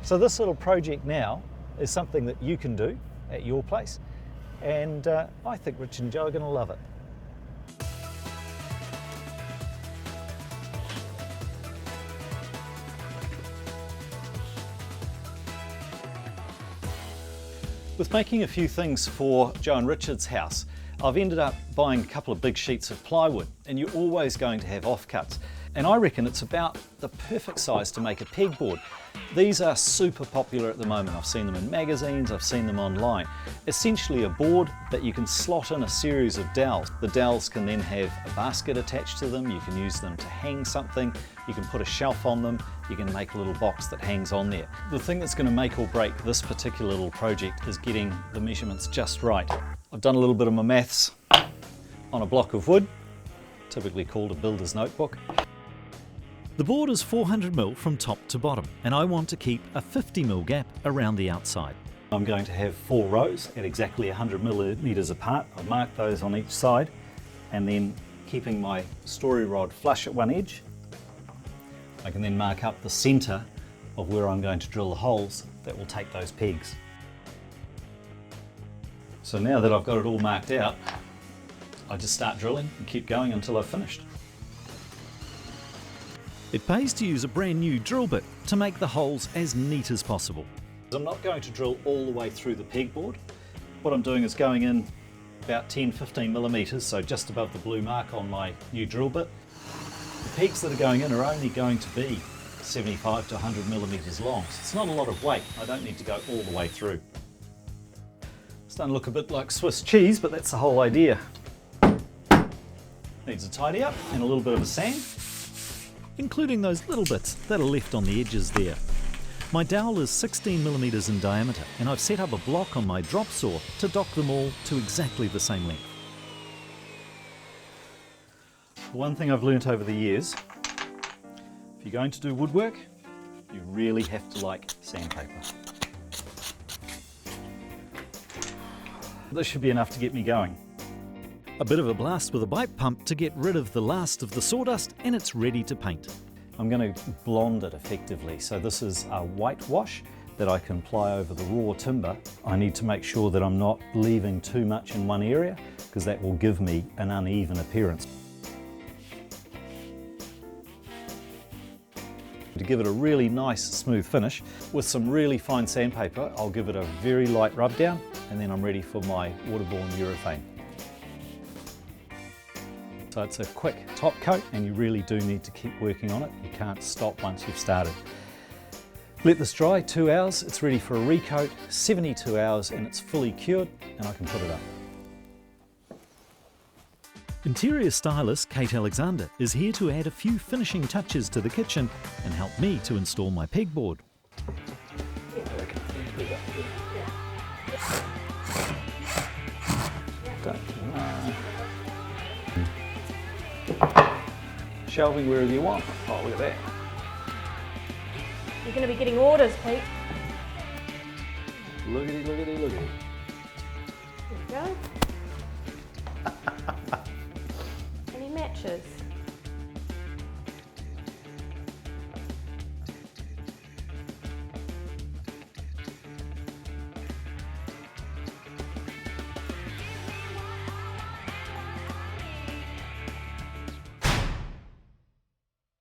So this little project now is something that you can do at your place, and I think Rich and Joe are going to love it. With making a few things for Joe and Richard's house, I've ended up buying a couple of big sheets of plywood, and you're always going to have offcuts. And I reckon it's about the perfect size to make a pegboard. These are super popular at the moment. I've seen them in magazines, I've seen them online. Essentially a board that you can slot in a series of dowels. The dowels can then have a basket attached to them, you can use them to hang something, you can put a shelf on them, you can make a little box that hangs on there. The thing that's going to make or break this particular little project is getting the measurements just right. I've done a little bit of my maths on a block of wood, typically called a builder's notebook. The board is 400mm from top to bottom, and I want to keep a 50mm gap around the outside. I'm going to have 4 rows at exactly 100mm apart. I've marked those on each side, and then keeping my story rod flush at one edge, I can then mark up the centre of where I'm going to drill the holes that will take those pegs. So now that I've got it all marked out, I just start drilling and keep going until I've finished. It pays to use a brand new drill bit to make the holes as neat as possible. I'm not going to drill all the way through the pegboard. What I'm doing is going in about 10-15mm, so just above the blue mark on my new drill bit. The pegs that are going in are only going to be 75 to 100mm long, so it's not a lot of weight. I don't need to go all the way through. It's starting to look a bit like Swiss cheese, but that's the whole idea. Needs a tidy up and a little bit of a sand. Including those little bits that are left on the edges there. My dowel is 16mm in diameter, and I've set up a block on my drop saw to dock them all to exactly the same length. One thing I've learnt over the years, if you're going to do woodwork, you really have to like sandpaper. This should be enough to get me going. A bit of a blast with a bite pump to get rid of the last of the sawdust, and it's ready to paint. I'm going to blonde it effectively. So this is a whitewash that I can apply over the raw timber. I need to make sure that I'm not leaving too much in one area, because that will give me an uneven appearance. To give it a really nice smooth finish, with some really fine sandpaper, I'll give it a very light rub down, and then I'm ready for my waterborne urethane. So it's a quick top coat, and you really do need to keep working on it. You can't stop once you've started. Let this dry 2 hours, it's ready for a recoat, 72 hours, and it's fully cured, and I can put it up. Interior stylist Kate Alexander is here to add a few finishing touches to the kitchen and help me to install my pegboard. Shelving wherever you want. Oh, look at that. You're going to be getting orders, Pete. Lookity, lookity, lookity. There you go.